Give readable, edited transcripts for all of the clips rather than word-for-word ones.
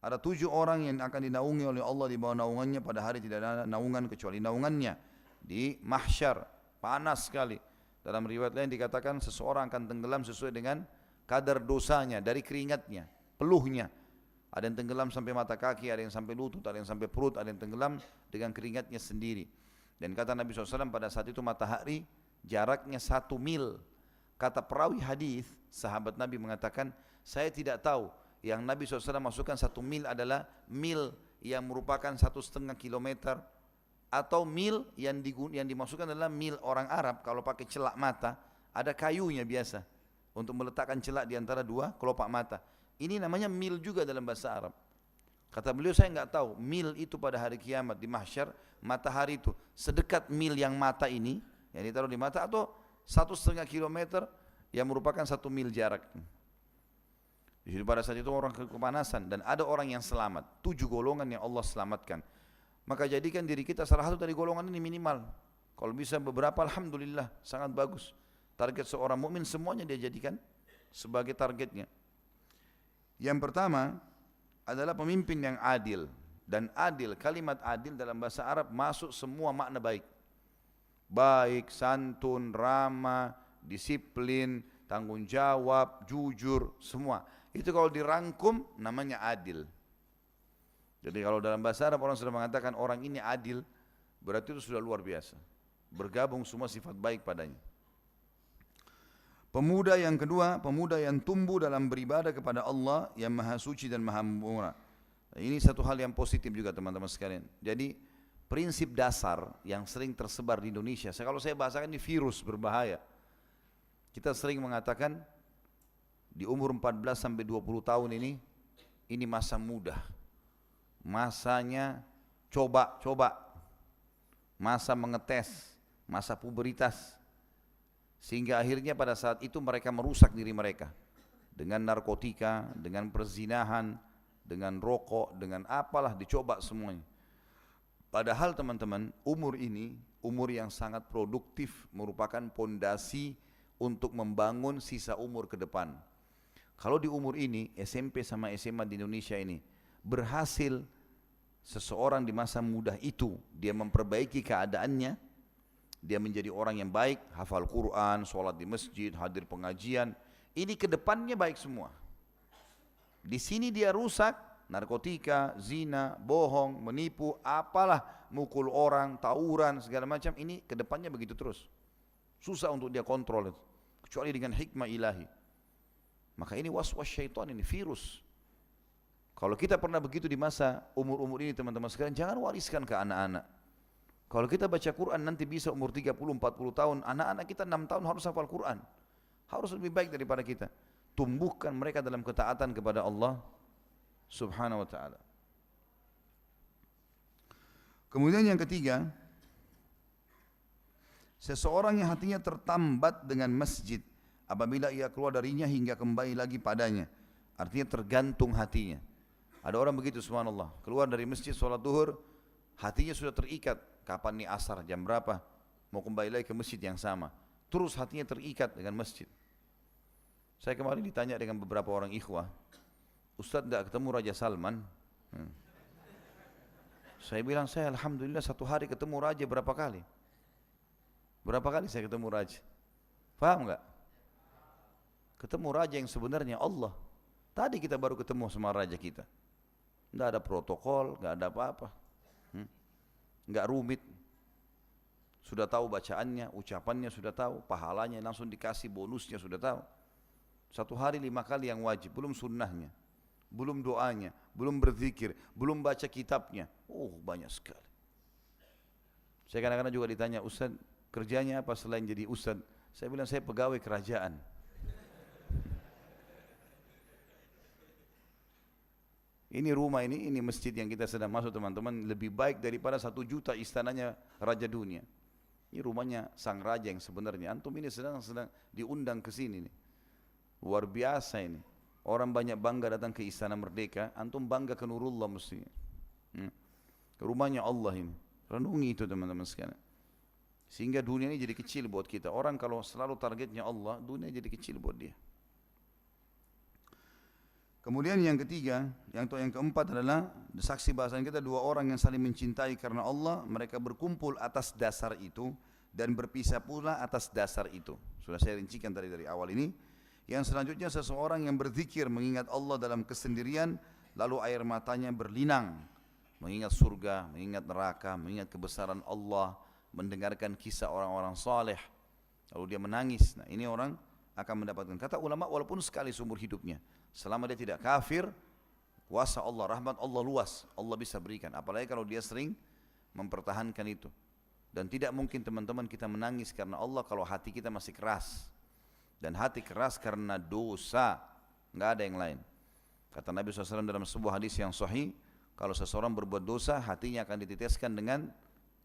Ada 7 orang yang akan dinaungi oleh Allah di bawah naungannya pada hari tidak ada naungan kecuali naungannya. Di mahsyar, panas sekali. Dalam riwayat lain dikatakan seseorang akan tenggelam sesuai dengan kadar dosanya dari keringatnya, peluhnya. Ada yang tenggelam sampai mata kaki, ada yang sampai lutut, ada yang sampai perut, ada yang tenggelam dengan keringatnya sendiri. Dan kata Nabi SAW pada saat itu matahari jaraknya 1 mil. Kata perawi hadis, sahabat Nabi mengatakan, saya tidak tahu yang Nabi SAW masukkan 1 mil adalah mil yang merupakan 1,5 kilometer atau mil yang dimasukkan adalah mil orang Arab kalau pakai celak mata ada kayunya biasa untuk meletakkan celak di antara dua kelopak mata. Ini namanya mil juga dalam bahasa Arab. Kata beliau saya enggak tahu mil itu pada hari kiamat di mahsyar matahari itu sedekat mil yang mata ini yang ditaruh di mata atau 1,5 kilometer yang merupakan 1 mil jarak. Jadi pada saat itu orang kepanasan dan ada orang yang selamat. 7 golongan yang Allah selamatkan. Maka jadikan diri kita salah satu dari golongan ini minimal. Kalau bisa beberapa alhamdulillah sangat bagus. Target seorang mukmin semuanya dia jadikan sebagai targetnya. Yang pertama adalah pemimpin yang adil. Dan adil, kalimat adil dalam bahasa Arab masuk semua makna baik. Baik, santun, ramah, disiplin, tanggung jawab, jujur, semua. Itu kalau dirangkum namanya adil. Jadi kalau dalam bahasa Arab orang sudah mengatakan orang ini adil, berarti itu sudah luar biasa. Bergabung semua sifat baik padanya. Pemuda yang kedua, pemuda yang tumbuh dalam beribadah kepada Allah yang maha suci dan maha murah. Ini satu hal yang positif juga teman-teman sekalian. Jadi prinsip dasar yang sering tersebar di Indonesia, kalau saya bahasakan ini virus berbahaya. Kita sering mengatakan di umur 14 sampai 20 tahun ini masa muda. Masanya coba-coba. Masa mengetes, masa puberitas. Sehingga akhirnya pada saat itu mereka merusak diri mereka. Dengan narkotika, dengan perzinahan, dengan rokok, dengan apalah dicoba semuanya. Padahal teman-teman, umur ini, umur yang sangat produktif merupakan pondasi untuk membangun sisa umur ke depan. Kalau di umur ini, SMP sama SMA di Indonesia ini, berhasil seseorang di masa muda itu, dia memperbaiki keadaannya, dia menjadi orang yang baik, hafal Quran, sholat di masjid, hadir pengajian, ini ke depannya baik semua. Di sini dia rusak, narkotika, zina, bohong, menipu, apalah, mukul orang, tawuran, segala macam, ini ke depannya begitu terus. Susah untuk dia kontrol itu, kecuali dengan hikmah ilahi. Maka ini was-was syaitan, ini virus. Kalau kita pernah begitu di masa umur-umur ini teman-teman sekalian, jangan wariskan ke anak-anak. Kalau kita baca Quran nanti bisa umur 30-40 tahun, anak-anak kita 6 tahun harus hafal Quran. Harus lebih baik daripada kita. Tumbuhkan mereka dalam ketaatan kepada Allah Subhanahu wa ta'ala. Kemudian yang ketiga, seseorang yang hatinya tertambat dengan masjid apabila ia keluar darinya hingga kembali lagi padanya. Artinya tergantung hatinya. Ada orang begitu subhanallah, keluar dari masjid sholat duhur, hatinya sudah terikat. Kapan nih asar, jam berapa, mau kembali lagi ke masjid yang sama. Terus hatinya terikat dengan masjid. Saya kemarin ditanya dengan beberapa orang ikhwah, Ustadz tidak ketemu Raja Salman? Saya bilang, saya alhamdulillah satu hari ketemu Raja berapa kali? Berapa kali saya ketemu Raja? Paham enggak? Ketemu Raja yang sebenarnya Allah. Tadi kita baru ketemu sama Raja kita. Tidak ada protokol, tidak ada apa-apa. Enggak rumit. Sudah tahu bacaannya, ucapannya sudah tahu, pahalanya langsung dikasih, bonusnya sudah tahu. Satu hari 5 kali yang wajib, belum sunnahnya, belum doanya, belum berzikir, belum baca kitabnya. Oh banyak sekali. Saya kadang-kadang juga ditanya, Ustaz kerjanya apa selain jadi Ustaz? Saya bilang saya pegawai kerajaan. Ini rumah ini masjid yang kita sedang masuk teman-teman, lebih baik daripada 1 juta istananya Raja Dunia. Ini rumahnya sang raja yang sebenarnya. Antum ini sedang diundang ke sini nih. Luar biasa ini. Orang banyak bangga datang ke Istana Merdeka, antum bangga ke Nurullah mestinya. Rumahnya Allah ini. Renungi itu teman-teman sekalian. Sehingga dunia ini jadi kecil buat kita. Orang kalau selalu targetnya Allah, dunia jadi kecil buat dia. Kemudian yang ketiga, yang keempat adalah saksi bahasan kita dua orang yang saling mencintai karena Allah, mereka berkumpul atas dasar itu dan berpisah pula atas dasar itu. Sudah saya rincikan tadi dari awal ini. Yang selanjutnya seseorang yang berzikir mengingat Allah dalam kesendirian lalu air matanya berlinang, mengingat surga, mengingat neraka, mengingat kebesaran Allah, mendengarkan kisah orang-orang saleh, lalu dia menangis. Nah, ini orang akan mendapatkan, kata ulama, walaupun sekali seumur hidupnya, selama dia tidak kafir, kuasa Allah, rahmat Allah luas, Allah bisa berikan. Apalagi kalau dia sering mempertahankan itu. Dan tidak mungkin teman-teman kita menangis karena Allah kalau hati kita masih keras. Dan hati keras karena dosa, nggak ada yang lain. Kata Nabi SAW dalam sebuah hadis yang sahih, kalau seseorang berbuat dosa, hatinya akan diteteskan dengan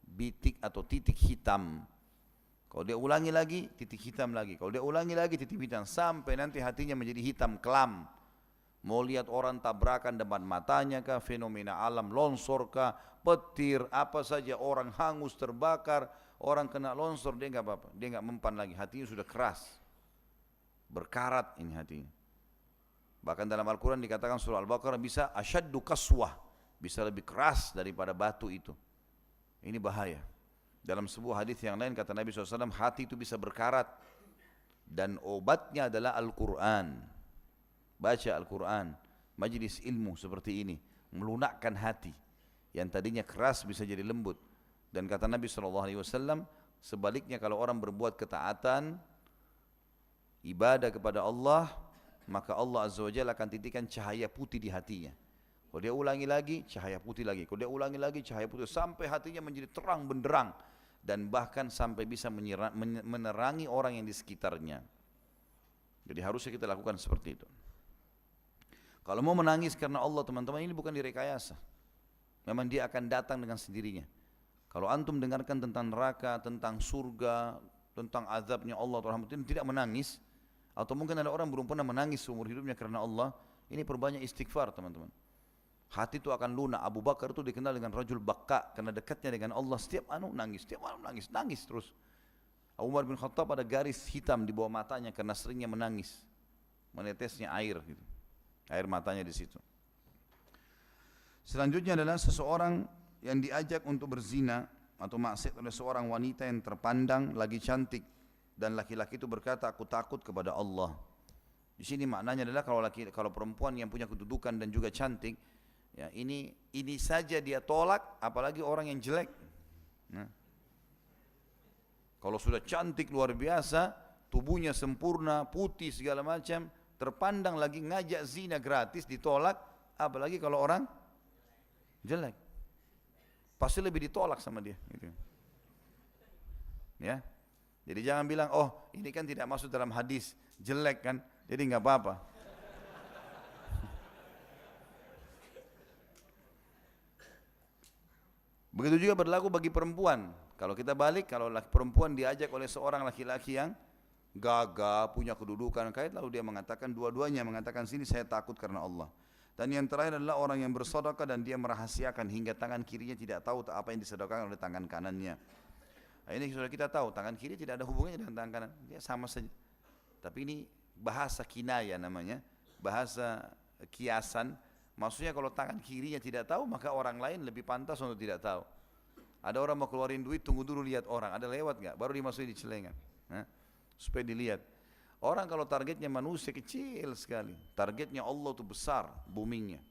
bitik atau titik hitam. Kalau dia ulangi lagi, titik hitam lagi. Kalau dia ulangi lagi, titik hitam. Sampai nanti hatinya menjadi hitam kelam. Mau lihat orang tabrakan depan matanya kah, fenomena alam, longsor kah, petir, apa saja, orang hangus, terbakar, orang kena longsor, dia nggak apa-apa. Dia nggak mempan lagi, hatinya sudah keras. Berkarat ini hatinya. Bahkan dalam Al-Quran dikatakan surah Al-Baqarah bisa asyaddu kaswah, bisa lebih keras daripada batu itu. Ini bahaya. Dalam sebuah hadis yang lain kata Nabi SAW, hati itu bisa berkarat dan obatnya adalah Al-Quran. Baca Al-Quran, majlis ilmu seperti ini, melunakkan hati yang tadinya keras bisa jadi lembut. Dan kata Nabi SAW, sebaliknya kalau orang berbuat ketaatan, ibadah kepada Allah, maka Allah Azza wa Jalla akan titikkan cahaya putih di hatinya. Kalau dia ulangi lagi, cahaya putih lagi. Kalau dia ulangi lagi, cahaya putih. Sampai hatinya menjadi terang benderang. Dan bahkan sampai bisa menerangi orang yang di sekitarnya. Jadi harusnya kita lakukan seperti itu. Kalau mau menangis karena Allah teman-teman, ini bukan direkayasa. Memang dia akan datang dengan sendirinya. Kalau antum dengarkan tentang neraka, tentang surga, tentang azabnya Allah, tidak menangis. Atau mungkin ada orang belum pernah menangis seumur hidupnya karena Allah. Ini perbanyak istighfar teman-teman. Hati itu akan lunak. Abu Bakar itu dikenal dengan rajul bakka karena dekatnya dengan Allah. Setiap nangis, setiap malam nangis, nangis terus. Umar bin Khattab ada garis hitam di bawah matanya karena seringnya menangis, menetesnya air, gitu. Air matanya di situ. Selanjutnya adalah seseorang yang diajak untuk berzina atau maksiat oleh seorang wanita yang terpandang lagi cantik dan laki-laki itu berkata, aku takut kepada Allah. Di sini maknanya adalah kalau perempuan yang punya kedudukan dan juga cantik, ya ini saja dia tolak, apalagi orang yang jelek. Nah, kalau sudah cantik luar biasa, tubuhnya sempurna, putih segala macam, terpandang lagi ngajak zina gratis ditolak, apalagi kalau orang jelek, pasti lebih ditolak sama dia. Gitu. Ya, jadi jangan bilang, oh ini kan tidak masuk dalam hadis, jelek kan, jadi nggak apa-apa. Begitu juga berlaku bagi perempuan. Kalau kita balik, kalau perempuan diajak oleh seorang laki-laki yang gagah, punya kedudukan, lalu dia mengatakan, dua-duanya mengatakan sini saya takut karena Allah. Dan yang terakhir adalah orang yang bersedekah dan dia merahasiakan hingga tangan kirinya tidak tahu apa yang disedekahkan oleh tangan kanannya. Nah, ini sudah kita tahu, tangan kiri tidak ada hubungannya dengan tangan kanan, dia sama saja. Tapi ini bahasa kinaya namanya, bahasa kiasan. Maksudnya kalau tangan kirinya tidak tahu, maka orang lain lebih pantas untuk tidak tahu. Ada orang mau keluarin duit, tunggu dulu lihat orang, ada lewat nggak, baru dimasukin di celengan, supaya dilihat. Orang kalau targetnya manusia kecil sekali, targetnya Allah itu besar, boomingnya.